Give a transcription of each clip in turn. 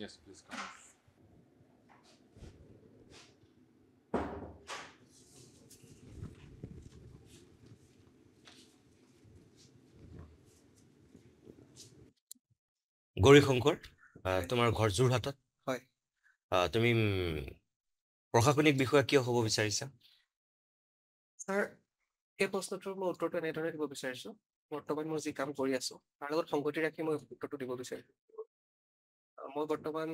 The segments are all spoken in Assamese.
Yes, please come. Gauri Shankar হয়। তোমাৰ ঘৰ যোৰহাটত হয় তুমি প্ৰশাসনিক বিষয়া কিয় হ'ব বিচাৰিছা ছাৰ এই প্ৰশ্নটোৰ মই উত্তৰটো এনেধৰণে দিব বিচাৰিছো বৰ্তমান মই যি কাম কৰি আছো তাৰ লগত সংগতি ৰাখি মই উত্তৰটো দিব বিচাৰিছো মই বৰ্তমান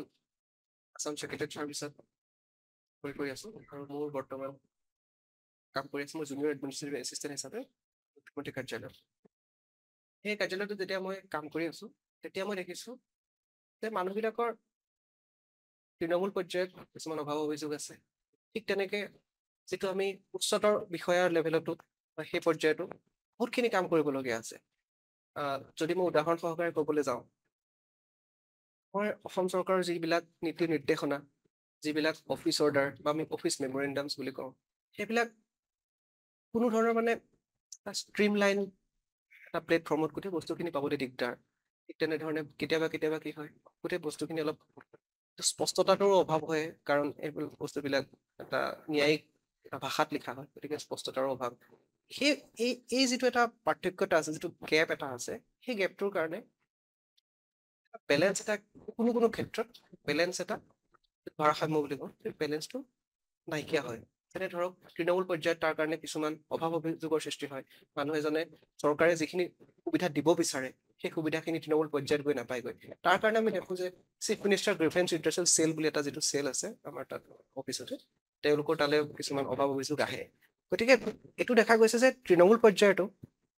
আছাম ছেক্ৰেটাৰী ছাৰ্ভিচত কৰি আছো আৰু মোৰ বৰ্তমান কাম কৰি আছো মই জুনিয়ৰ এডমিনিষ্ট্ৰেটিভ এছিষ্টেণ্ট হিচাপে মুখ্যমন্ত্ৰী কাৰ্যালয়ত সেই কাৰ্যালয়টোত যেতিয়া মই কাম কৰি আছো তেতিয়া মই দেখিছো যে মানুহবিলাকৰ তৃণমূল পৰ্যায়ত কিছুমান অভাৱ অভিযোগ আছে ঠিক তেনেকে যিটো আমি উচ্চতৰ বিষয়াৰ লেভেলতো বা সেই পৰ্যায়তো বহুতখিনি কাম কৰিবলগীয়া আছে যদি মই উদাহৰণ সহকাৰে ক'বলৈ যাওঁ মই অসম চৰকাৰৰ যিবিলাক নীতি নিৰ্দেশনা যিবিলাক অফিচ অৰ্ডাৰ বা আমি অফিচ মেমৰেণ্ডামছ বুলি কওঁ সেইবিলাক কোনো ধৰণৰ মানে ষ্ট্ৰীম লাইন এটা প্লেটফৰ্মত গোটেই বস্তুখিনি পাবলৈ দিগদাৰ ঠিক তেনেধৰণে কেতিয়াবা কেতিয়াবা কি হয় গোটেই বস্তুখিনি অলপ স্পষ্টতাটোৰো অভাৱ হয় কাৰণ এইবোৰ বস্তুবিলাক এটা ন্যায়িক ভাষাত লিখা হয় গতিকে স্পষ্টতাৰো অভাৱ সেই এই যিটো এটা পাৰ্থক্যতা আছে যিটো গেপ এটা আছে সেই গেপটোৰ কাৰণে বেলেঞ্চ এটা কোনো কোনো ক্ষেত্ৰত বেলেঞ্চ এটা ভাৰসাম্য বুলি কওঁ সেই বেলেঞ্চটো নাইকিয়া হয় যেনে ধৰক তৃণমূল পৰ্যায়ত তাৰ কাৰণে কিছুমান অভাৱ অভিযোগৰ সৃষ্টি হয় মানুহ এজনে চৰকাৰে যিখিনি সুবিধা দিব বিচাৰে সেই সুবিধাখিনি তৃণমূল পৰ্যায়ত গৈ নাপায়গৈ তাৰ কাৰণে আমি দেখো যে চিফ মিনিষ্টাৰ গ্ৰিভেন্স ৰিডাৰেশ্যন চেল বুলি এটা যিটো চেল আছে আমাৰ তাত অফিচতে তেওঁলোকৰ তালৈ কিছুমান অভাৱ অভিযোগ আহে গতিকে এইটো দেখা গৈছে যে তৃণমূল পৰ্যায়তো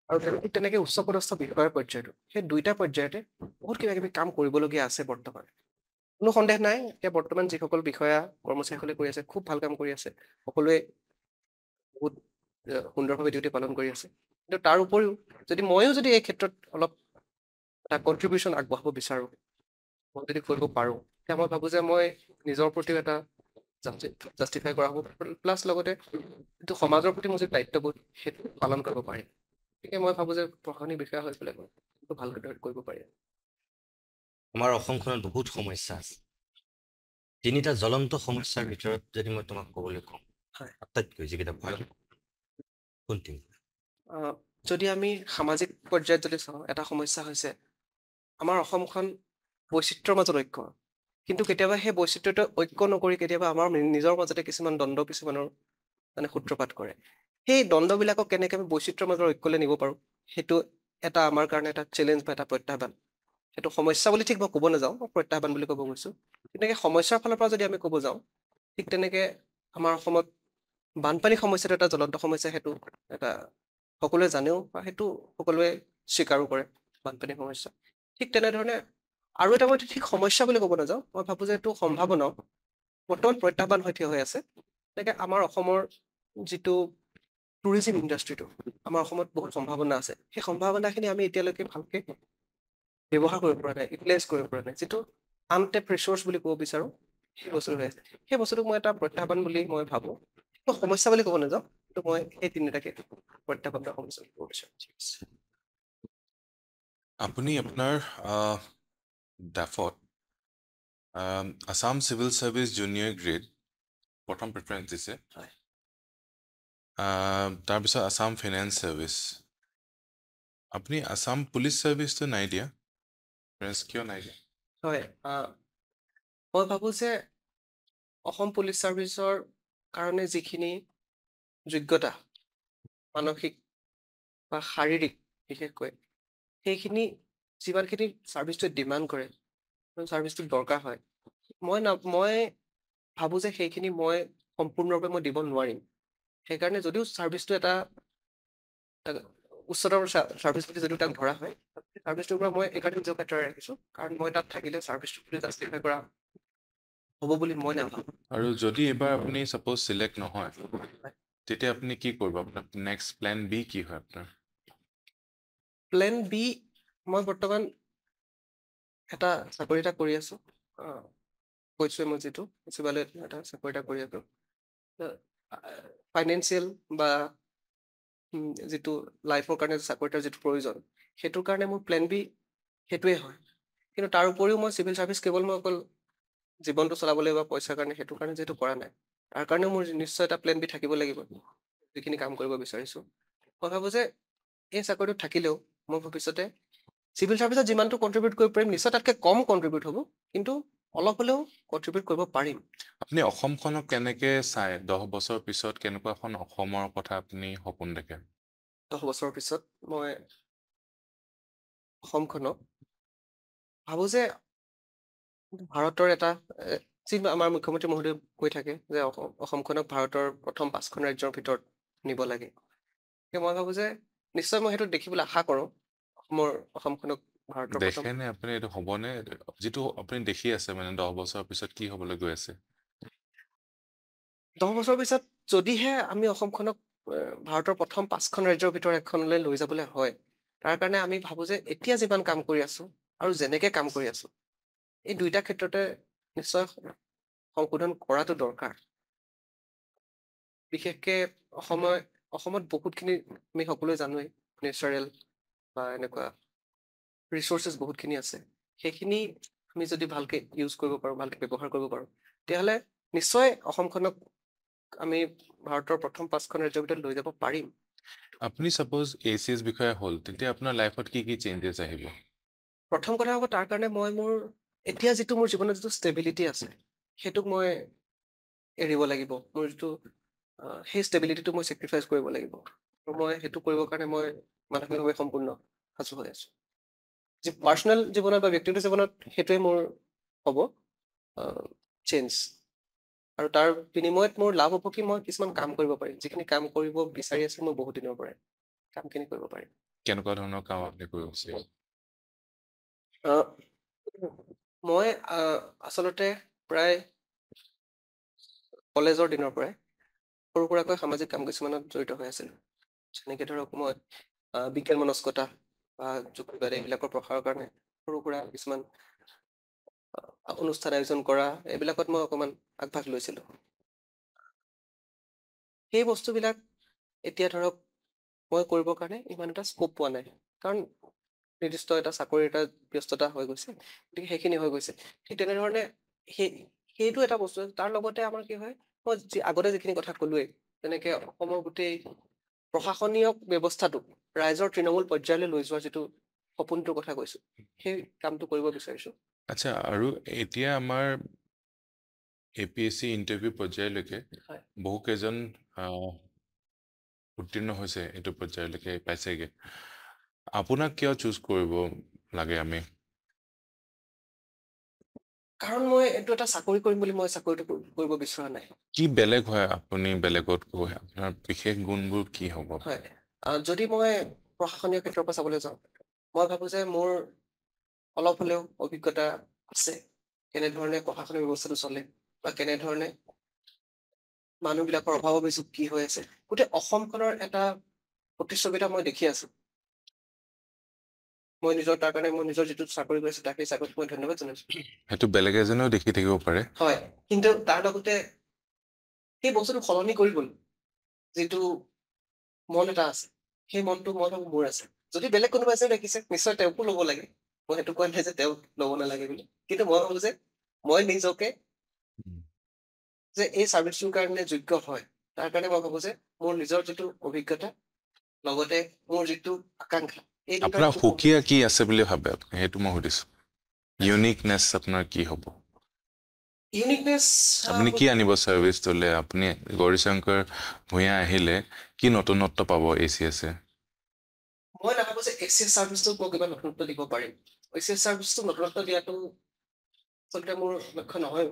আৰু তেনেকে উচ্চপদস্থ বিষয়াৰ পৰ্যায়তো সেই দুইটা পৰ্যায়তে বহুত কিবা কিবি কাম কৰিবলগীয়া আছে বৰ্তমান কোনো সন্দেহ নাই এতিয়া বৰ্তমান যিসকল বিষয়া কৰ্মচাৰীসকলে কৰি আছে খুব ভাল কাম কৰি আছে সকলোৱে বহুত সুন্দৰভাৱে ডিউটি পালন কৰি আছে কিন্তু তাৰ উপৰিও যদি ময়ো যদি এই ক্ষেত্ৰত অলপ এটা কণ্ট্ৰিবিউশ্যন আগবঢ়াব বিচাৰোঁ মই যদি কৰিব পাৰোঁ তেতিয়া মই ভাবোঁ যে মই নিজৰ প্ৰতিও এটা জাষ্টিফাই কৰা হ'ব প্লাছ লগতে যিটো সমাজৰ প্ৰতি মোৰ যিটো দায়িত্ববোধ সেইটো পালন কৰিব পাৰিম গতিকে মই ভাবোঁ যে প্ৰশাসনিক বিষয়া হৈ পেলাই মই সেইটো ভালকৈ কৰিব পাৰিম আমাৰ অসমখনত বহুত সমস্যা আছে তিনিটা জ্বলন্ত সমস্যাৰ ভিতৰত যদি মই তোমাক ক'বলৈ কওঁ হয় আটাইতকৈ যিকেইটা ভয় কোনটি যদি আমি সামাজিক পৰ্যায়ত যদি চাওঁ এটা সমস্যা হৈছে আমাৰ অসমখন বৈচিত্ৰ্যৰ মাজত ঐক্য কিন্তু কেতিয়াবা সেই বৈচিত্ৰ্যটো ঐক্য নকৰি কেতিয়াবা আমাৰ নিজৰ মাজতে কিছুমান দ্বন্দ্ব কিছুমানৰ মানে সূত্ৰপাত কৰে সেই দ্বন্দ্ববিলাকক কেনেকৈ আমি বৈচিত্ৰ্যৰ মাজত ঐক্যলৈ নিব পাৰোঁ সেইটো এটা আমাৰ কাৰণে এটা চেলেঞ্জ বা এটা প্ৰত্যাহ্বান সেইটো সমস্যা বুলি ঠিক মই ক'ব নাযাওঁ মই প্ৰত্যাহ্বান বুলি ক'ব গৈছোঁ তেনেকৈ সমস্যাৰ ফালৰ পৰা যদি আমি ক'ব যাওঁ ঠিক তেনেকৈ আমাৰ অসমত বানপানী সমস্যাটো এটা জ্বলন্ত সমস্যা সেইটো এটা সকলোৱে জানেও বা সেইটো সকলোৱে স্বীকাৰো কৰে বানপানী সমস্যা ঠিক তেনেধৰণে আৰু এটা মই ঠিক সমস্যা বুলি ক'ব নাযাওঁ মই ভাবোঁ যে এইটো সম্ভাৱনাও বৰ্তমান প্ৰত্যাহ্বান হৈ থিয় হৈ আছে তেনেকৈ আমাৰ অসমৰ যিটো টুৰিজিম ইণ্ডাষ্ট্ৰিটো আমাৰ অসমত বহুত সম্ভাৱনা আছে সেই সম্ভাৱনাখিনি আমি এতিয়ালৈকে ভালকৈ ব্যৱহাৰ কৰিব পৰা নাই ইউটিলাইজ কৰিব পৰা নাই যিটো আনটেপ ৰিচোৰ্চ বুলি ক'ব বিচাৰোঁ সেই বস্তুটো হৈ আছে সেই বস্তুটোক মই এটা প্ৰত্যাহ্বান বুলি মই ভাবোঁ মই সমস্যা বুলি ক'ব নাযাওঁ কিন্তু মই সেই তিনিটাকে প্ৰত্যাহ্বান বা সমস্যা বুলি ক'ব বিচাৰোঁ আপুনি আপোনাৰ ডাফত Assam civil service junior grade প্ৰথম প্ৰিফাৰেঞ্চ দিছে হয় তাৰপিছত আছাম ফাইনেন্স ছাৰ্ভিচ আপুনি আছাম পুলিচ ছাৰ্ভিচটো নাই দিয়া প্ৰিফাৰেঞ্চ কিয় নাই দিয়া হয় মই ভাবোঁ যে অসম পুলিচ ছাৰ্ভিচৰ কাৰণে যিখিনি যোগ্যতা মানসিক বা শাৰীৰিক বিশেষকৈ সেইখিনি যিমানখিনি ছাৰ্ভিচটোৱে ডিমাণ্ড কৰে ছাৰ্ভিচটো দৰকাৰ হয় মই ভাবোঁ যে সেইখিনি মই সম্পূৰ্ণৰূপে মই দিব নোৱাৰিম সেইকাৰণে যদিও ছাৰ্ভিচটো এটা উচ্চতৰ ছাৰ্ভিচ বুলি যদিও তাক ধৰা হয় ছাৰ্ভিচটোৰ পৰা মই এইকাৰণে নিজক আঁতৰাই ৰাখিছোঁ কাৰণ মই তাত থাকিলে ছাৰ্ভিচটো বুলি জাষ্টিফাই কৰা হ'ব বুলি মই নাভাবোঁ আৰু যদি এইবাৰ আপুনি ছাপ'জ চিলেক্ট নহয় তেতিয়া আপুনি কি কৰিব আপোনাৰ নেক্সট প্লেন বি কি হয় আপোনাৰ প্লেন বি মই বৰ্তমান এটা চাকৰি এটা কৰি আছোঁ কৈছোৱে মই যিটো সচিবালয়ত এটা চাকৰি এটা কৰি আছোঁ ফাইনেন্সিয়েল বা যিটো লাইফৰ কাৰণে চাকৰিটাৰ যিটো প্ৰয়োজন সেইটোৰ কাৰণে মোৰ প্লেন বি সেইটোৱে হয় কিন্তু তাৰ উপৰিও মই চিভিল ছাৰ্ভিচ কেৱল মই অকল জীৱনটো চলাবলৈ বা পইচাৰ কাৰণে সেইটো কাৰণে যিহেতু কৰা নাই তাৰ কাৰণে মোৰ নিশ্চয় এটা প্লেন বি থাকিব লাগিব যিখিনি কাম কৰিব বিচাৰিছো মই ভাবো যে এই চাকৰিটো থাকিলেও মই ভৱিষ্যতে চিভিল চাৰ্ভিচত যিমানটো কণ্ট্ৰিবিউট কৰিব পাৰিম নিশ্চয় তাতকৈ কম কণ্ট্ৰিবিউট হ'ব কিন্তু অলপ হ'লেও কণ্ট্ৰিবিউট কৰিব পাৰিম আপুনি অসমখনক কেনেকে চায় 10 বছৰ পিছত কেনেকুৱা এখন অসমৰ কথা আপুনি সপোন দেখে 10 বছৰৰ পিছত মই অসমখনক ভাবো যে ভাৰতৰ এটা যি আমাৰ মুখ্যমন্ত্ৰী মহোদয় কৈ থাকে যে অসমখনক ভাৰতৰ প্ৰথম 5খন ৰাজ্যৰ ভিতৰত নিব লাগে মই ভাবো যে নিশ্চয় মই সেইটো দেখিবলৈ আশা কৰোঁ অসমখনক ভাৰতৰ প্ৰথম দেখেনে আপুনি এইটো হ'বনে যিটো আপুনি দেখি আছে মানে 10 বছৰৰ পিছত কি হ'বলৈ গৈ আছে 10 বছৰৰ পিছত যদিহে আমি অসমখনক ভাৰতৰ প্ৰথম 5খন ৰাজ্যৰ ভিতৰত এখনলৈ লৈ যাবলৈ হয় তাৰ কাৰণে আমি ভাবো যে এতিয়া যিমান কাম কৰি আছো আৰু যেনেকে কাম কৰি আছো এই দুইটা ক্ষেত্ৰতে নিশ্চয় সংশোধন কৰাটো দৰকাৰ বিশেষকে অসমত বহুতখিনি আমি সকলোৱে জানোৱেই নেচাৰেল বা এনেকুৱা ৰিচোৰ্চেছ বহুতখিনি আছে সেইখিনি আমি যদি ভালকে ইউজ কৰিব পাৰোঁ ভালকে ব্যৱহাৰ কৰিব পাৰোঁ তেতিয়াহ'লে নিশ্চয় অসমখনক আমি ভাৰতৰ প্ৰথম 5খন ৰাজ্যৰ ভিতৰত লৈ যাব পাৰিম আপুনি সাপোজ ACS বিষয়ে হ'ল তেতিয়া আপোনাৰ লাইফত কি চেঞ্জেছ আহিব প্ৰথম কথা হ'ব তাৰ কাৰণে মই মোৰ এতিয়া যিটো মোৰ জীৱনত যিটো ষ্টেবিলিটি আছে সেইটোক মই এৰিব লাগিব মোৰ যিটো সেই ষ্টেবিলিটিটো মই ছেক্ৰিফাইচ কৰিব লাগিব আৰু মই সেইটো কৰিবৰ কাৰণে মই মানসিকভাৱে সম্পূৰ্ণ সাজু হৈ আছো যি পাৰ্চনেল জীৱনত বা ব্যক্তিগত জীৱনত সেইটোৱে মোৰ হ'ব চেঞ্জ আৰু তাৰ বিনিময়ত মোৰ লাভ হ'ব কি মই কিছুমান কাম কৰিব পাৰিম যিখিনি কাম কৰিব বিচাৰি আছো মই বহুত দিনৰ পৰাই কামখিনি কৰিব পাৰিম কেনেকুৱা ধৰণৰ কাম আপুনি কৰিব বিচাৰে মই আচলতে প্ৰায় কলেজৰ দিনৰ পৰাই সৰু সুৰাকৈ সামাজিক কাম কিছুমানত জড়িত হৈ আছিলোঁ যেনেকৈ ধৰক মই বিজ্ঞান মনস্কতা বা যুক্তিবাদ এইবিলাকৰ প্ৰসাৰৰ কাৰণে সৰু সুৰা কিছুমান অনুষ্ঠান আয়োজন কৰা এইবিলাকত মই অকণমান আগভাগ লৈছিলোঁ সেই বস্তুবিলাক এতিয়া ধৰক মই কৰিবৰ কাৰণে ইমান এটা স্কোপ পোৱা নাই কাৰণ নিৰ্দিষ্ট এটা চাকৰিৰ এটা ব্যস্ততা হৈ গৈছে গতিকে সেইখিনি হৈ গৈছে ঠিক তেনেধৰণে সেইটো এটা বস্তু তাৰ লগতে আমাৰ কি হয় মই আগতে যিখিনি কথা ক'লোৱেই তেনেকৈ অসমৰ গোটেই প্ৰশাসনীয় ব্যৱস্থাটো ৰাইজৰ তৃণমূল পৰ্যায়লৈ লৈ যোৱাৰ যিটো সপোনটোৰ কথা কৈছো সেই কামটো কৰিব বিচাৰিছো আচ্ছা আৰু এতিয়া আমাৰ APSC ইণ্টাৰভিউ পৰ্যায়লৈকে হয়। বহু কেইজন উত্তীৰ্ণ হৈছে এইটো পৰ্যায়লৈকে পাইছেগে আপোনাক কিয় চুজ কৰিব লাগে আমি কাৰণ মই এইটো এটা চাকৰি কৰিম বুলি মই চাকৰিটো কৰিব বিচৰা নাই কি বেলেগ হয় আপুনি বেলেগত কৈ আপোনাৰ বিশেষ গুণবোৰ কি হ'ব হয় যদি মই প্ৰশাসনীয় ক্ষেত্ৰৰ পৰা চাবলৈ যাওঁ মই ভাবো যে মোৰ অলপ হ'লেও অভিজ্ঞতা আছে কেনেধৰণে প্ৰশাসনিক ব্যৱস্থাটো চলে বা কেনেধৰণে মানুহবিলাকৰ অভাৱ অভিযোগ কি হৈ আছে গোটেই অসমখনৰ এটা প্ৰতিচ্ছবিতা মই দেখি আছো মই তাৰ কাৰণে মই নিজৰ যিটো চাকৰি কৰিছো তাক সেই চাকৰিত মই ধন্যবাদ জনাইছো সেইটো বেলেগ এজনেও দেখি থাকিব পাৰে হয় কিন্তু তাৰ লগতে সেই বস্তুটো সলনি কৰি গ'ল যিটো মন এটা আছে সেই মনটো মই ভাবো মোৰ আছে যদি বেলেগ কোনোবা এজনে দেখিছে নিশ্চয় তেওঁকো ল'ব লাগে মই সেইটো কোৱা নাই যে তেওঁক ল'ব নালাগে বুলি কিন্তু মই ভাবো যে মই নিজকে যে এই চাৰ্ভিচটোৰ কাৰণে যোগ্য হয় তাৰ কাৰণে মই ভাবো যে মোৰ নিজৰ যিটো অভিজ্ঞতা লগতে মোৰ যিটো আকাংক্ষা এই আপোনাৰ সুকীয়া কি আছে বুলি ভাবে আপুনি সেইটো মই সুধিছো ইউনিকনেছ আপোনাৰ কি হ'ব ইউনিকনেছ আপুনি কি আনিব চাৰ্ভিচটোলে আপুনি গৌৰীশংকৰ ভূঞা আহিলে কি নতুনত্ব পাব ACS মই নাভাবো যে ACS চাৰ্ভিচটো মই কিবা নতুনত্ব দিব পাৰিম ACS চাৰ্ভিচটো নতুনত্ব দিয়াটো আচলতে মোৰ লক্ষ্য নহয়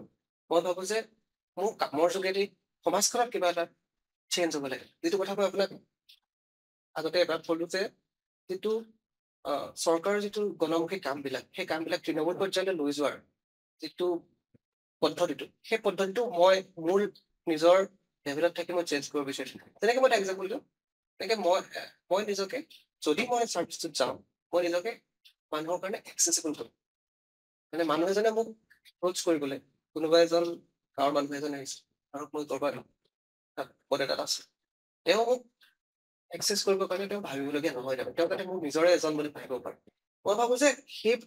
মই ভাবো যে মোৰ কামৰ যোগেদি সমাজখনত কিবা এটা চেঞ্জ হ'ব লাগে যিটো কথা মই আপোনাক আগতে এবাৰ ক'লো যে যিটো চৰকাৰৰ যিটো গণমুখী কামবিলাক সেই কামবিলাক তৃণমূল পৰ্যায়লৈ লৈ যোৱাৰ যিটো পদ্ধতিটো সেই পদ্ধতিটো মই মোৰ নিজৰ লেভেলত থাকি মই চেঞ্জ কৰিব বিচাৰিছো যেনেকৈ মই এটা এক্সাম্পল দিওঁ তেনেকৈ মই নিজকে যদি মই চাৰ্ভিচটোত যাওঁ মই নিজকে মানুহৰ কাৰণে এক্সেচিবল কৰিম মানে মানুহ এজনে মোক এপ্ৰ'চ কৰিবলৈ কোনোবা এজন গাঁৱৰ মানুহ এজন আহিছে আৰু মই ক'ৰবাত পদ এটাত আছো তেওঁ মোক এক্সেছ কৰিবৰ কাৰণে তেওঁ ভাবিবলগীয়া নহয় তেওঁ যাতে মোক নিজৰে এজন বুলি ভাবিব পাৰে মই ভাবো যে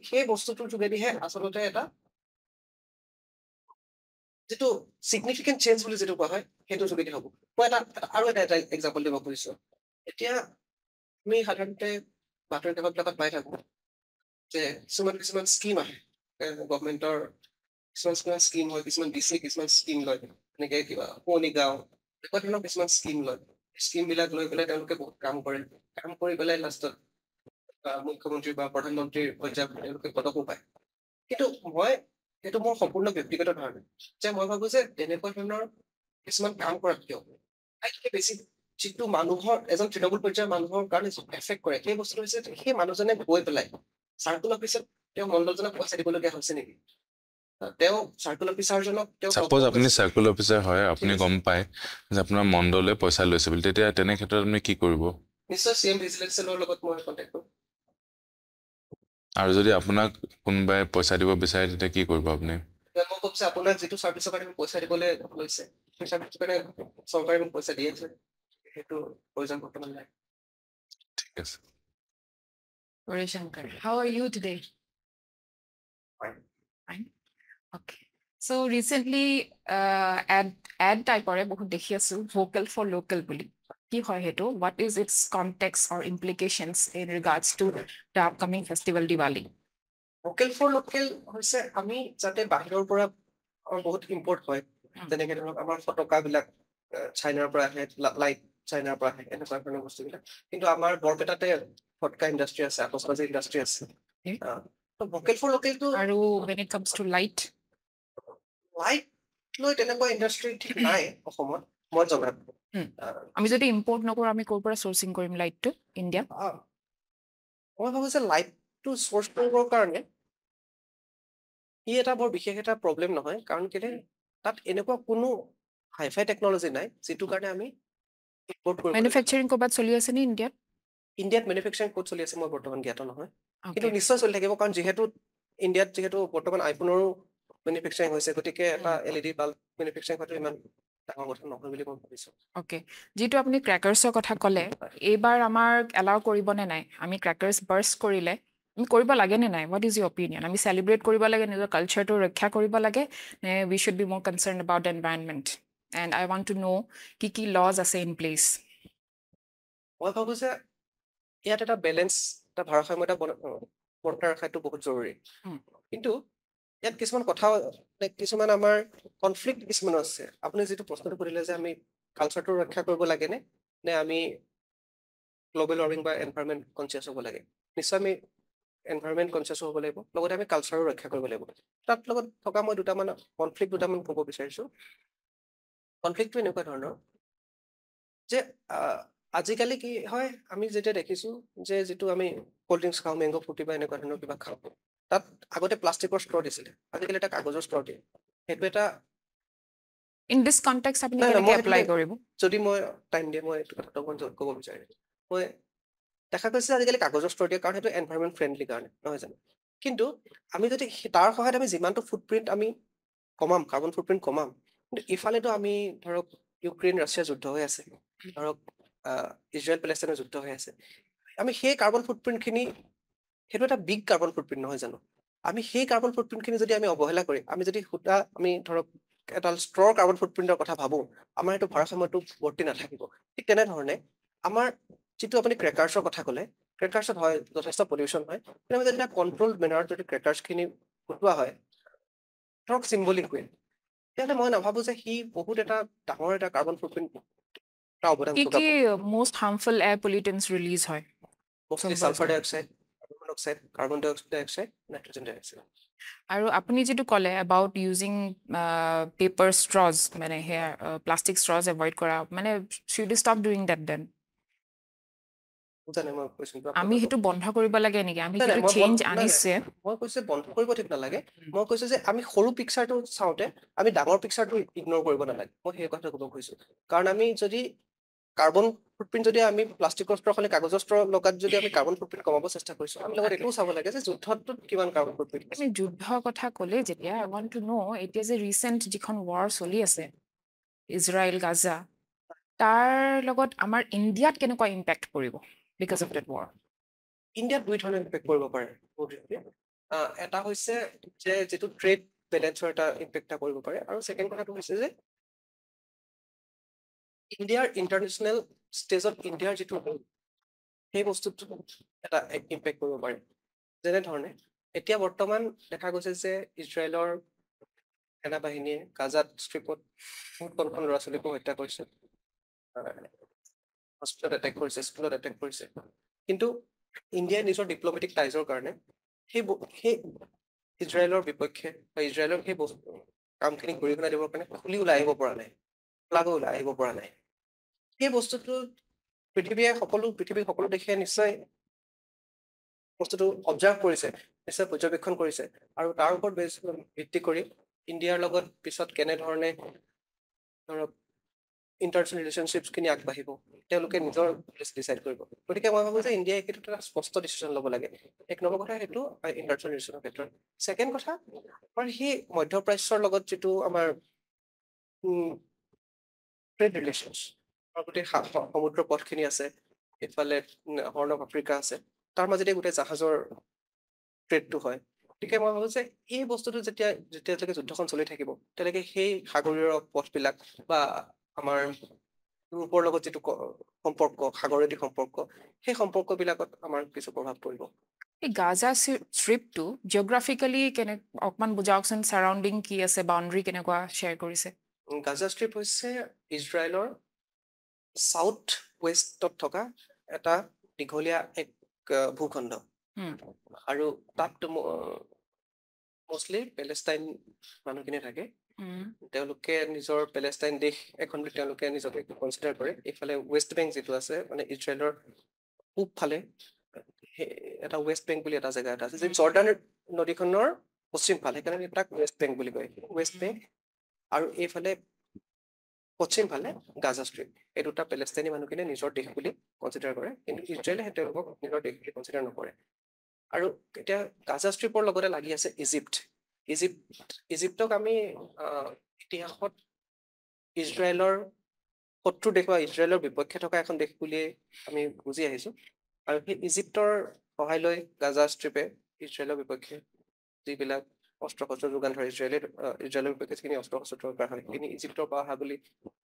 সেই বস্তুটোৰ যোগেদিহে আচলতে এটা যিটো চিগনিফিকেণ্ট চেঞ্জ বুলি যিটো কোৱা হয় সেইটো যোগেদি হ'ব মই আৰু এটা এক্সাম্পল দিব খুজিছো এতিয়া আমি সাধাৰণতে বাতৰি কাকতবিলাকত পাই থাকো যে কিছুমান স্কিম আহে গভমেণ্টৰ কিছুমান স্কিম হয় কিছুমান ডিচি কিছুমান স্কিম লয় এনেকে কিবা পুৰণি গাঁও এনেকুৱা ধৰণৰ কিছুমান স্কিম লয় স্কিম বিলাক লৈ পেলাই তেওঁলোকে বহুত কাম কৰি পেলাই লাষ্টত মুখ্যমন্ত্ৰী বা প্ৰধানমন্ত্ৰীৰ পৰ্যায়ত তেওঁলোকে পদকো পায় কিন্তু সেইটো মোৰ সম্পূৰ্ণ ব্যক্তিগত ধাৰণা যে মই ভাবো যে তেনেকুৱা ধৰণৰ কিছুমান কাম কৰাত কিয় আটাইতকৈ বেছি যিটো মানুহৰ এজন তৃণমূল পৰ্যায়ৰ মানুহৰ কাৰণে এফেক্ট কৰে সেই বস্তুটো হৈছে সেই মানুহজনে গৈ পেলাই চাৰ্কুল অফিচত তেওঁ মণ্ডলজনক পইচা দিবলগীয়া হৈছে নেকি তেওঁ চাৰ্কুল অফিচাৰজনক চাপোজ আপুনি চাৰ্কুল অফিচাৰ হয় আপুনি গম পায় যে আপোনাৰ মণ্ডলে পইচা লৈছে বুলি তেতিয়া তেনে ক্ষেত্ৰত আপুনি কি কৰিব নিশ্চয় চিএম ভিজিলেন্স সেলৰ লগত মই কণ্টেক্ট কৰিম আৰু যদি আপোনাক কোনোবাই পইচা দিব বিচাৰে তেতিয়া কি কৰিব আপুনি মই ক'ম যে আপোনাক যিটো চাৰ্ভিচৰ কাৰণে পইচা দিবলৈ লৈছে সেই চাৰ্ভিচৰ কাৰণে চৰকাৰে মোক পইচা দি আছে সেইটো প্ৰয়োজন বৰ্তমান নাই ঠিক আছে Gauri Shankar, how are you today? Fine. Fine. Okay. So recently, ad type or বহুত দেখি আছো vocal for local বুলি কি হয় হেতু what is its context or implications in regards to the upcoming festival Diwali vocal for local হৈছে আমি যাতে বাহিৰৰ পৰা বহুত ইম্পৰ্ট হয় যেনেকে ধৰক আমাৰ ফটকাবিলাক চাইনাৰ পৰা আহে লাইট চাইনাৰ পৰা আহে এনেকুৱা ধৰণৰ বস্তুবিলাক কিন্তু আমাৰ বৰপেটাতে ফটকা ইণ্ডাষ্ট্ৰি আছে আতচবাজি ইণ্ডাষ্ট্ৰি আছে ভোকেল ফৰ লোকেলটো আৰু when it comes to light লৈ তেনেকুৱা ইণ্ডাষ্ট্ৰি ঠিক নাই অসমত মই জনাত আমি যদি ইম্পৰ্ট নকৰো আমি ক'ৰ পৰা সোৰ্সিং কৰিম লাইটটো ইণ্ডিয়া মই ভাবো যে লাইটটো সোৰ্স কৰিবৰ কাৰণে ই এটা বৰ বিশেষ এটা প্ৰব্লেম নহয় কাৰণ কেলে তাত এনেকুৱা কোনো হাইফাই টেকনলজি নাই যিটো কাৰণে আমি ইম্পৰ্ট কৰিব মেনুফেকচাৰিং ক'ৰবাত চলি আছে নে ইণ্ডিয়াত মেনুফেকচাৰিং ক'ত চলি আছে মই বৰ্তমান জ্ঞাত নহয় কিন্তু নিশ্চয় চলি থাকিব কাৰণ ইণ্ডিয়াত যিহেতু বৰ্তমান আইফোনৰো মেনুফেকচাৰিং হৈছে গতিকে এটা এলইডি বাল্ব মেনুফেকচাৰিং কৰাটো ইমান ডাঙৰ কথা নহয় বুলি মই ভাবিছো ওকে যেটো আপুনি ক্ৰ্যাকাৰ্ছৰ কথা ক'লে এইবাৰ আমাৰ এলাউ কৰিব নে নাই আমি ক্ৰ্যাকাৰ্ছ বাৰ্ষ্ট কৰিলে আমি কৰিব লাগে নে নাই হোৱাট ইজ ইউৰ অপিনিয়ন আমি সেলিব্ৰেট কৰিব লাগে নিজৰ কালচাৰটো ৰক্ষা কৰিব লাগে নে উই শুড বি মোৰ concern about the environment and I want to know' কি লজ আছে ইন প্লেচ মই ভাবো যে ইয়াত এটা বেলেঞ্চ এটা ভাৰসাম্যতা বৰ্তাই ৰখাটো বহুত জৰুৰী কিন্তু ইয়াত কিছুমান কথা কিছুমান আমাৰ কনফ্লিক্ট কিছুমান আছে আপুনি যিটো প্ৰশ্নটো কৰিলে যে আমি কালচাৰটো ৰক্ষা কৰিব লাগে নে আমি গ্ল'বেল ৱাৰ্মিং বা এনভাইৰনমেণ্ট কনচিয়াছ হ'ব লাগে নিশ্চয় আমি এনভাইৰনমেণ্ট কনচিয়াছ হ'ব লাগিব লগতে আমি কালচাৰো ৰক্ষা কৰিব লাগিব তাত লগত থকা মই দুটামান ক'ব বিচাৰিছো কনফ্লিক্টটো এনেকুৱা ধৰণৰ যে আজিকালি কি হয় আমি যেতিয়া দেখিছো যে যিটো আমি কোল্ড ড্ৰিংকছ খাওঁ মেংগ' ফ্ৰুটি বা এনেকুৱা ধৰণৰ কিবা খাওঁ তাত আগতে প্লাষ্টিকৰ ষ্ট্ৰ দিছিলে আজিকালি এটা কাগজৰ ষ্ট্ৰ দিয়ে সেইটো এটা ইন দিছ কনটেক্সট আপুনি কেনেকৈ এপ্লাই কৰিব যদি মই টাইম দিয়ে মই এইটো কথাটো ক'ব বিচাৰিম মই দেখা গৈছে আজিকালি কাগজৰ ষ্ট্ৰ দিয়ে কাৰণ সেইটো এনভাইৰনমেণ্ট ফ্ৰেণ্ডলি কাৰণে নহয় জানো কিন্তু আমি যদি তাৰ সহায়ত আমি যিমানটো ফুটপ্ৰিণ্ট আমি কমাম কাৰ্বন ফুটপ্ৰিণ্ট কমাম কিন্তু ইফালেতো আমি ধৰক ইউক্ৰেইন ৰাছিয়া যুদ্ধ হৈ আছে ধৰক ইজৰাইল পেলেষ্টাইনৰ যুদ্ধ হৈ আছে আমি সেই কাৰ্বন ফুটপ্ৰিণ্টখিনি সেইটো এটা বিগ কাৰ্বন ফুটপ্ৰিণ্ট নহয় জানো আমি সেই কাৰ্বন ফুটপ্ৰিণ্টখিনি যদি আমি অৱহেলা কৰি আমি যদি আমি ধৰক এটা ষ্ট্ৰৰ কাৰ্বন ফুটপ্ৰিণ্টৰ কথা ভাবো আমাৰ এইটো ভাৰসাম্যটো বৰ্তি নাথাকিব ঠিক তেনেধৰণে আমাৰ যিটো আপুনি ক্ৰেকাৰ্ছৰ কথা ক'লে ক্ৰেকাৰ্ছত হয় যথেষ্ট পলিউশ্যন হয় কিন্তু আমি যদি এটা কণ্ট্ৰল মেনাৰত যদি ক্ৰেকাৰ্ছখিনি ফুটোৱা হয় ধৰক চিম্বলিক ৱে তেতিয়াহ'লে মই নাভাবোঁ যে সি বহুত এটা ডাঙৰ এটা কাৰ্বন ফুটপ্ৰিণ্ট কি most harmful air pollutants release হয় mostly sulfur dioxide carbon monoxide carbon dioxide nitrogen dioxide আৰু আপুনি যেটো ক'লে about using paper straws মানে here plastic straws avoid কৰা মানে should stop doing that then আমি হেতু বন্ধ কৰিব লাগে নেকি আমি যেটো চেঞ্জ আনিছে মই কৈছে বন্ধ কৰিব ঠিক নালাগে মই কৈছে যে আমি সৰু পিকচাৰটো চাওতে আমি ডাঙৰ পিকচাৰটো ইগনোৰ কৰিব নালাগে মই সেই কথা ক'ব খুজিছো কাৰণ আমি যদি কাৰ্বন ফুটপ্ৰিণ্ট যদি আমি প্লাষ্টিকৰ ষ্ট্ৰ খালি কাগজৰ ষ্ট্ৰ লগাত যদি আমি কাৰ্বন ফুটপ্ৰিণ্ট কমাব চেষ্টা কৰিছো আমি লগত এটোও চাব লাগে যে যুদ্ধটোত কিমান কাৰ্বন ফুটপ্ৰিণ্ট আমি যুদ্ধৰ কথা ক'লে যেতিয়া আই ৱান্ট টু ন' এতিয়া যে ৰিসেন্ট যিখন war চলি আছে ইজৰাইল গাজা তাৰ লগত আমাৰ ইণ্ডিয়াত কেনেকুৱা ইম্পেক্ট পৰিব because of that war ইণ্ডিয়াত দুই ধৰণৰ ইম্পেক্ট পৰিব পাৰে এটা হৈছে যে যেটো ট্ৰেড বেলেঞ্চৰ এটা ইম্পেক্ট এটা কৰিব পাৰে আৰু ছেকেণ্ড কথাটো হৈছে যে ইণ্ডিয়াৰ ইণ্টাৰনেশ্যনেল ষ্টেজত ইণ্ডিয়াৰ যিটো ৰোল সেই বস্তুটো এটা ইম্পেক্ট কৰিব পাৰে যেনেধৰণে এতিয়া বৰ্তমান দেখা গৈছে যে ইজৰাইলৰ সেনাবাহিনীয়ে গাজাত ষ্ট্ৰীপত বহুত কণ ল'ৰা ছোৱালীকো হত্যা কৰিছে হস্পিটেলত এটেক কৰিছে স্কুলত এটেক কৰিছে কিন্তু ইণ্ডিয়াই নিজৰ ডিপ্ল'মেটিক টাইজৰ কাৰণে সেই ইজৰাইলৰ বিপক্ষে বা ইজৰাইলৰ সেই কামখিনি কৰি পেলাই দিবৰ কাৰণে খুলি ওলাই আহিব পৰা নাই খোলাকৈ ওলাই আহিব পৰা নাই সেই বস্তুটো পৃথিৱীৰ সকলো দেশে নিশ্চয় বস্তুটো অবজাৰ্ভ কৰিছে নিশ্চয় পৰ্যবেক্ষণ কৰিছে আৰু তাৰ ওপৰত ভিত্তি কৰি ইণ্ডিয়াৰ লগত পিছত কেনেধৰণে ধৰক ইণ্টাৰনেশ্যনেল ৰিলেশ্যনশ্বিপছখিনি আগবাঢ়িব তেওঁলোকে নিজৰ ডিচাইড কৰিব গতিকে মই ভাবোঁ যে ইণ্ডিয়াই সেইটো এটা স্পষ্ট ডিচিশ্যন ল'ব লাগে এক নম্বৰ কথা সেইটো ইণ্টাৰনেশ্যনেল ৰিলেশ্যনৰ ক্ষেত্ৰত ছেকেণ্ড কথা আমাৰ সেই মধ্যপ্ৰাচ্যৰ লগত যিটো আমাৰ ট্ৰেড ৰিলেশ্যনছ আমাৰ গোটেই সমুদ্ৰ পথখিনি আছে এইফালে হৰ্ণ অফ আফ্ৰিকা আছে তাৰ মাজতে গোটেই জাহাজৰ ট্ৰেডটো হয় গতিকে মই ভাবোঁ যে এই বস্তুটো যেতিয়ালৈকে যুদ্ধখন চলি থাকিব তেতিয়ালৈকে সেই সাগৰীয় পথবিলাক বা আমাৰ ইউৰোপৰ লগত যিটো সম্পৰ্ক সাগৰেদি সম্পৰ্ক সেই সম্পৰ্কবিলাকত আমাৰ কিছু প্ৰভাৱ পৰিব এই গাজা ষ্ট্ৰিপটো জিঅ'গ্ৰাফিকেলি অকণমান বুজাওকচোন চাৰাউণ্ডিং কি আছে বাউণ্ডাৰী কেনেকুৱা শ্বেয়াৰ কৰিছে গাজা ষ্ট্ৰিপ হৈছে ইজৰাইলৰ চাউথ ৱেষ্টত থকা এটা দীঘলীয়া এক ভূখণ্ড আৰু তাত মষ্টলি পেলেষ্টাইন মানুহখিনি থাকে তেওঁলোকে নিজৰ পেলেষ্টাইন দেশ এখন বুলি তেওঁলোকে নিজকে কনচিডাৰ কৰে এইফালে ৱেষ্ট বেংক যিটো আছে মানে ইজৰাইলৰ পূবফালে এটা ৱেষ্ট বেংক বুলি এটা জেগা এটা আছে যি জৰ্ডান নদীখনৰ পশ্চিম ফালে সেইকাৰণে তাক ৱেষ্ট বেংক বুলি কয় ৱেষ্ট বেংক আৰু এইফালে পশ্চিম ফালে গাজা ষ্ট্ৰীপ এই দুটা পেলেষ্টাইনী মানুহখিনিয়ে নিজৰ দেশ বুলি কনচিডাৰ কৰে কিন্তু ইজৰাইলে তেওঁলোকক নিজৰ দেশ বুলি কনচিডাৰ নকৰে আৰু এতিয়া গাজা ষ্ট্ৰীপৰ লগতে লাগি আছে ইজিপ্তক আমি ইতিহাসত ইজৰাইলৰ শত্ৰু দেশ বা ইজৰাইলৰ বিপক্ষে থকা এখন দেশ বুলিয়ে আমি বুজি আহিছোঁ আৰু সেই ইজিপ্তৰ সহায় লৈ গাজা ষ্ট্ৰীপে ইজৰাইলৰ বিপক্ষে যিবিলাক অস্ত্ৰ শস্ত্ৰ যোগান ধৰে ইজৰাইলৰ বিপক্ষে যিখিনি অস্ত্ৰ শস্ত্ৰ দৰকাৰ হয় সেইখিনি ইজিপ্তৰ পৰা অহা বুলি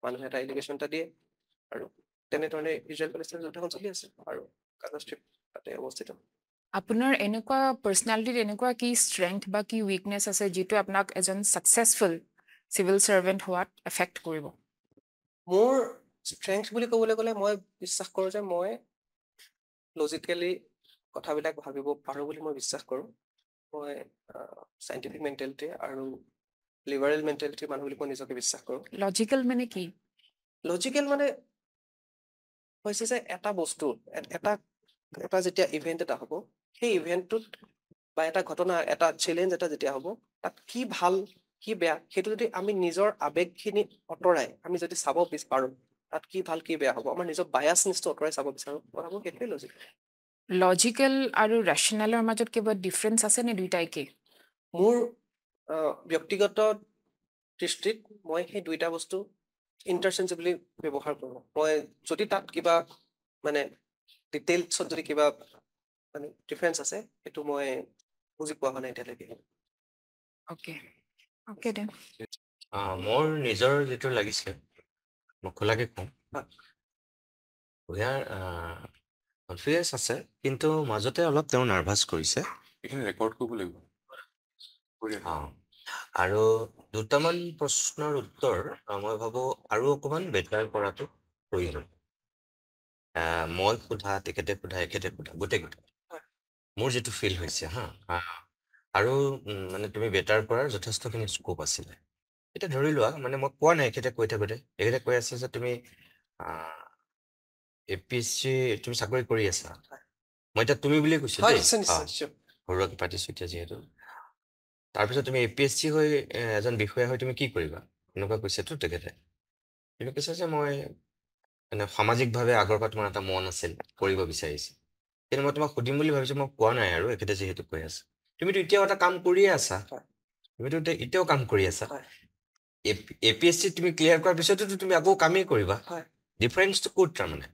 মানুহে এটা এলিগেশ্যন এটা দিয়ে আৰু তেনেধৰণে ইজৰাইল পেলেষ্টাইন যুদ্ধখন চলি আছে আৰু গাজা ষ্ট্ৰীপ তাতে অৱস্থিত আপোনাৰ এনেকুৱা পাৰ্চনেলিটিত এনেকুৱা কি ষ্ট্ৰেংথ বা কি উইকনেছ আছে যিটো আপোনাক এজন ছাকচেছফুল চিভিল ছাৰ্ভেণ্ট হোৱাত এফেক্ট কৰিব মোৰ ষ্ট্ৰেংথ বুলি ক'বলৈ গ'লে মই বিশ্বাস কৰোঁ যে মই লজিকেলি কথাবিলাক ভাবিব পাৰোঁ বুলি মই বিশ্বাস কৰোঁ মই চাইণ্টিফিক মেণ্টেলিটি আৰু লিবাৰেল মেণ্টেলিটিৰ মানুহ বুলি মই নিজকে বিশ্বাস কৰোঁ লজিকেল মানে কি লজিকেল মানে হৈছে যে এটা বস্তু এটা যেতিয়া ইভেণ্ট এটা হ'ব সেই ইভেণ্টটোত বা এটা ঘটনা এটা চেলেঞ্জ এটা যেতিয়া হ'ব তাত কি ভাল কি বেয়া সেইটো যদি আমি নিজৰ আৱেগখিনি আঁতৰাই আমি যদি চাব পাৰোঁ তাত কি ভাল কি বেয়া হ'ব আমাৰ নিজৰ বায়াছনেছটো আঁতৰাই চাব বিচাৰোঁ মই ভাবোঁ সেইটোৱে লজিকেল আৰু ৰেচনেলৰ মাজত কিবা ডিফাৰেঞ্চ আছে নে দুইটা একেই মোৰ ব্যক্তিগত দৃষ্টিত মই সেই দুইটা বস্তু ইণ্টাৰচেঞ্জেবলি ব্যৱহাৰ কৰোঁ মই যদি তাত কিবা মানে ডিটেইলছত যদি কিবা মানে ডিফাৰেঞ্চ আছে সেইটো মই বুজি পোৱা হোৱা নাই এতিয়ালৈকে অ'কে দেন মোৰ নিজৰ যিটো লাগিছে মই খোলাকে কওঁ ইয়াৰ কনফিডেঞ্চ আছে কিন্তু মাজতে অলপ তেওঁ নাৰ্ভাছ কৰিছে এইখিনি ৰেকৰ্ড কৰিব লাগিব আৰু দুটামান প্ৰশ্নৰ উত্তৰ মই ভাবোঁ আৰু অকণমান বেটাৰ কৰাটো প্ৰয়োজন মই সোধা তেখেতে সোধা এখেতে সোধা গোটেইকেইটা মোৰ যিটো ফিল হৈছে আৰু মানে তুমি বেটাৰ কৰাৰ যথেষ্টখিনি স্কোপ আছিলে এতিয়া ধৰি লোৱা মানে মই কোৱা নাই এখেতে কৈ থাকোঁতে এখেতে কৈ আছে যে তুমি APSC তুমি চাকৰি কৰি আছা মই এতিয়া তুমি বুলিয়ে কৈছোঁ ঘৰুৱাকৈ পাতিছোঁ এতিয়া যিহেতু তাৰপিছত তুমি APSC হৈ এজন বিষয়া হৈ তুমি কি কৰিবা এনেকুৱা কৈছেতো তেখেতে তুমি কৈছা যে মই মানে সামাজিকভাৱে আগৰ পৰা তোমাৰ এটা মন আছিল কৰিব বিচাৰিছে কিন্তু মই তোমাক সুধিম বুলি ভাবিছোঁ মই কোৱা নাই আৰু এখেতে যিহেতু কৈ আছে তুমিতো এতিয়াও এটা কাম কৰিয়ে আছা তুমিতো এতিয়াও কাম কৰি আছা APSC তুমি ক্লিয়াৰ কৰাৰ পিছতো তুমি আকৌ কামেই কৰিবা ডিফাৰেঞ্চটো ক'ত তাৰমানে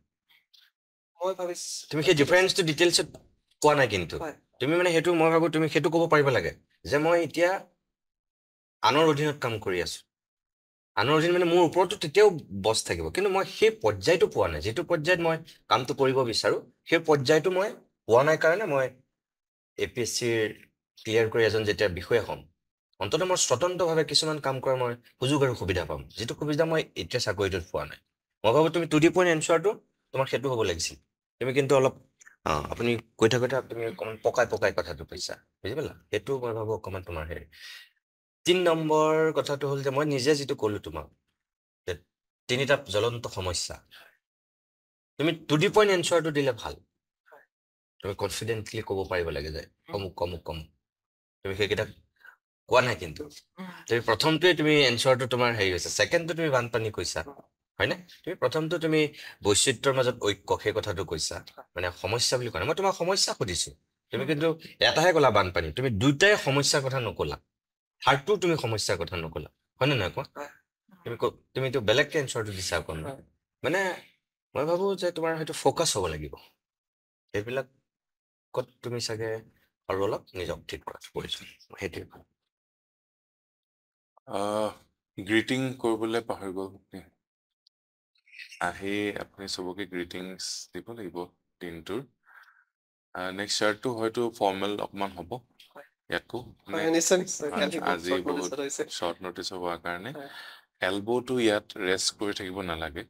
মই ভাবিছোঁ তুমি সেই ডিফাৰেঞ্চটো ডিটেইলছত কোৱা নাই কিন্তু তুমি মানে সেইটো মই ভাবোঁ তুমি সেইটো ক'ব পাৰিব লাগে যে মই এতিয়া আনৰ অধীনত কাম কৰি আছো আনৰ অধীনত মানে মোৰ ওপৰতো তেতিয়াও বছ থাকিব কিন্তু মই সেই পৰ্যায়টো পোৱা নাই যিটো পৰ্যায়ত মই কামটো কৰিব বিচাৰো সেই পৰ্যায়টো মই পোৱা নাই কাৰণে মই APSCৰ ক্লিয়াৰ কৰি এজন যেতিয়া বিষয়া হ'ম অন্ততঃ মই স্বতন্ত্ৰভাৱে কিছুমান কাম কৰাৰ মই সুযোগ আৰু সুবিধা পাম যিটো সুবিধা মই এতিয়া চাকৰিটোত পোৱা নাই মই ভাবো তুমি টু দি পইণ্ট এনচাৰটো তোমাৰ সেইটো হ'ব লাগিছিল তুমি কিন্তু অলপ আপুনি কৈ থাকোঁতে তুমি অকণমান পকাই কথাটো কৈছা বুজি পালা সেইটো মই ভাবো অকণমান তোমাৰ হেৰি 3 নম্বৰ কথাটো হ'ল যে মই নিজে যিটো ক'লো তোমাক যে 3টা জ্বলন্ত সমস্যা তুমি টু দি পইণ্ট এনচাৰটো দিলে ভাল তুমি কনফিডেণ্টলি ক'ব পাৰিব লাগে যে কমুক তুমি সেইকেইটা কোৱা নাই কিন্তু তুমি প্ৰথমটোৱে তুমি এনচাৰটো তোমাৰ হেৰি হৈছে ছেকেণ্ডটো তুমি বানপানী কৈছা হয়নে তুমি প্ৰথমটো তুমি বৈচিত্ৰ্যৰ মাজত ঐক্য সেই কথাটো কৈছা মানে সমস্যা বুলি কোৱা নাই মই তোমাক সমস্যা সুধিছো তুমি কিন্তু এটাহে ক'লা বানপানী তুমি দুইটাই সমস্যাৰ কথা নক'লা থাৰ্ডটো তুমি সমস্যাৰ কথা নক'লা হয়নে নহয় কোৱা তুমিতো বেলেগকে এনচাৰটো দিছা অকণ মানে মই ভাবো যে তোমাৰ হয়তো ফ'কাছ হ'ব লাগিব সেইবিলাকত তুমি চাগে আৰু অলপ নিজক ঠিক কৰাটো প্ৰয়োজন সেইটোৱে গ্ৰিটিং কৰিবলৈ পাহৰি গ'ল আহি আপুনি চবকে গ্ৰিটিংছ দিব লাগিব দিনটোৰ নেক্সট শ্বাৰ্টটো হয়তো ফৰ্মেল অকণমান হ'ব ইয়াকো আজি বহুত শ্বৰ্ট নটিচ হোৱাৰ কাৰণে এলব'টো ইয়াত ৰেষ্ট কৰি থাকিব নালাগে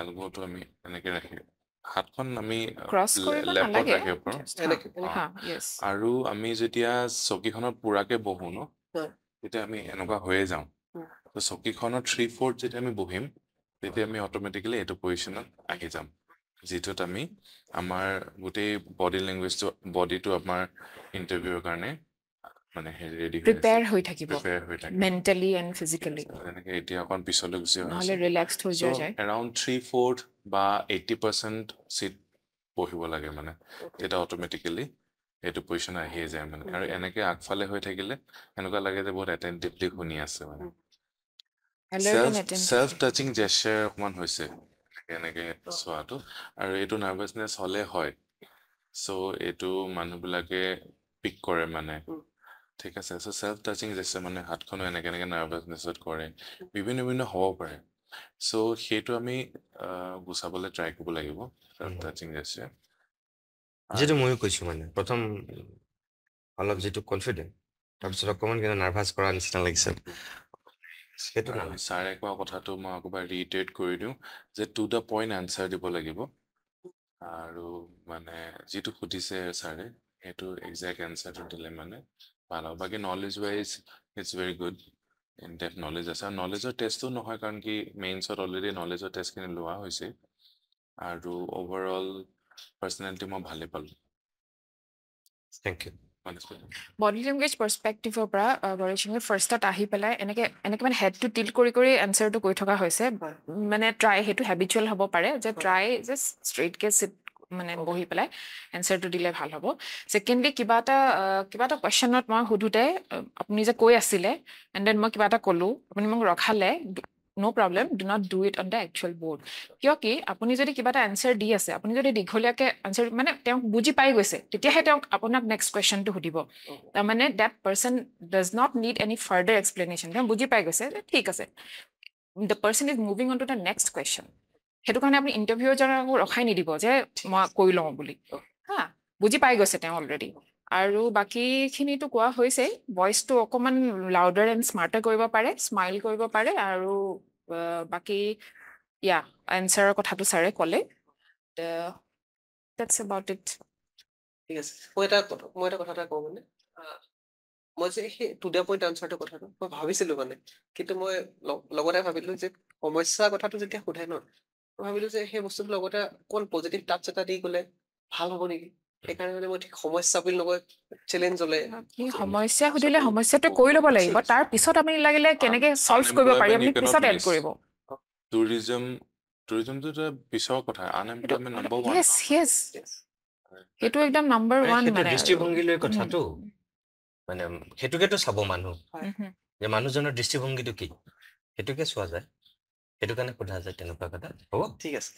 এলব'টো আমি এনেকে ৰাখিম হাতখন আমি লেপত ৰাখিব পাৰোঁ আৰু আমি যেতিয়া চকীখনত পুৰাকে বহো ন তেতিয়া আমি এনেকুৱা হৈয়ে যাওঁ চকীখনত 3/4 যেতিয়া আমি বহিম তেতিয়া আমি অট'মেটিকেলি এইটো পজিশ্যনত আহি যাম যিটোত আমি আমাৰ গোটেই বডি লেংগুৱেজটো বডিটো আমাৰ ইণ্টাৰভিউৰ কাৰণে মানে ৰেডি প্ৰিপেয়াৰ হৈ থাকিব মেণ্টেলি এণ্ড ফিজিকেলি তেনেকে এতিয়া অকণ পিছলৈ গুচি নহ'লে ৰিলেক্সড হৈ যোৱা যায় এৰাউণ্ড 3/4 বা 80% চিট বহিব লাগে মানে তেতিয়া অট'মেটিকেলি এইটো পজিশ্যন আহিয়ে যায় মানে আৰু এনেকে আগফালে হৈ থাকিলে এনেকুৱা লাগে যে বহুত এটেণ্টিভলি শুনি আছে মানে চেল্ফ টাচিং জেষ্টাৰ অকণমান হৈছে এনেকে চোৱাটো আৰু এইটো নাৰ্ভাছনেছ হ'লে হয় চ' এইটো মানুহবিলাকে পিক কৰে মানে ঠিক আছে চ' চেল্ফ টাচিং জেষ্টাৰ মানে হাতখনো এনেকে নাৰ্ভাছনেছত কৰে বিভিন্ন হ'ব পাৰে চ' সেইটো আমি গুচাবলৈ ট্ৰাই কৰিব লাগিব চেল্ফ টাচিং জেষ্টাৰ যিটো ময়ো কৈছো মানে প্ৰথম অলপ যিটো কনফিডেণ্ট তাৰপিছত অকণমান কিন্তু নাৰ্ভাছ কৰা নিচিনা লাগিছে সেইটো ছাৰে কোৱা কথাটো মই আকৌ ৰিইটেৰেট কৰি দিওঁ যে টু দ্য পইণ্ট এনচাৰ দিব লাগিব আৰু মানে যিটো সুধিছে ছাৰে সেইটো একজেক্ট এনচাৰটো দিলে মানে ভাল হ'ব বাকী knowledge wise it's very good in depth knowledge আছে আৰু নলেজৰ টেষ্টো নহয় কাৰণ কি মেইনছত অলৰেডি নলেজৰ টেষ্টখিনি লোৱা হৈছে আৰু অভাৰঅল পাৰ্চনেলিটি মই ভালেই পালোঁ থেংক ইউ বডি লেংগুৱেজ পাৰ্চপেক্টিভৰ পৰা গৰেশিঙে ফাৰ্ষ্টত আহি পেলাই এনেকে মানে হেডটো টিল্ট কৰি এনচাৰটো কৈ থকা হৈছে মানে ট্ৰাই সেইটো হেবিচুৱেল হ'ব পাৰে যে ট্ৰাই জাষ্ট ষ্ট্ৰেইটকে চিট মানে বহি পেলাই এনচাৰটো দিলে ভাল হ'ব ছেকেণ্ডলি কিবা এটা কুৱেশ্যনত মই সোধোতে আপুনি যে কৈ আছিলে এণ্ড দেন মই কিবা এটা ক'লোঁ আপুনি মোক ৰখালে no problem, do not do it on the actual board. কিয় কি আপুনি যদি কিবা এটা এনচাৰ দি আছে আপুনি যদি দীঘলীয়াকে এনচাৰ মানে তেওঁক বুজি পাই গৈছে তেতিয়াহে তেওঁক আপোনাক নেক্সট কুৱেশ্যনটো সুধিব তাৰমানে that person does not need any further explanation তেওঁ বুজি পাই গৈছে ঠিক আছে the person is moving on to the next question সেইটো কাৰণে আপুনি ইণ্টাৰভিউজনকো ৰখাই নিদিব যে মই কৈ লওঁ বুলি হা বুজি পাই গৈছে তেওঁ অলৰেডি আৰু বাকীখিনিতো কোৱা হৈছেই ভইচটো অকণমান লাউডাৰ এণ্ড স্মাৰ্টাৰ কৰিব পাৰে স্মাইল কৰিব পাৰে আৰু বাকী এনচাৰৰ কথাটো ছাৰে ক'লে that's about it ঠিক আছে মই এটা কথা এটা কওঁ মানে মই যে সেই টু দ্য পইণ্ট আনচাৰটো কথাটো মই ভাবিছিলো মানে কিন্তু মই লগতে ভাবিলো যে সমস্যা কথাটো যেতিয়া সোধাই ন মই ভাবিলো যে সেই বস্তুটোৰ লগতে অকল পজিটিভ টাচ এটা দি গ'লে ভাল হ'ব নেকি সেইকাৰণে মানে মই ঠিক সমস্যা বুলি নকয় চেলেঞ্জ হ'লে সমস্যা সুধিলে সমস্যাটো কৈ ল'ব লাগিব তাৰ পিছত আপুনি লাগিলে কেনেকে সলভ কৰিব পাৰি আপুনি পিছত এড কৰিব টুৰিজমটো এটা পিছৰ কথা আনএমপ্লয়মেণ্ট নম্বৰ 1 yes সেইটো একদম নম্বৰ 1 মানে দৃষ্টিভংগীলৈ কথাটো মানে সেইটোকেতো চাব মানুহ যে মানুহজনৰ দৃষ্টিভংগীটো কি সেইটোকে চোৱা যায় সেইটো কাৰণে সোধা যায় তেনেকুৱা কথা হ'ব ঠিক আছে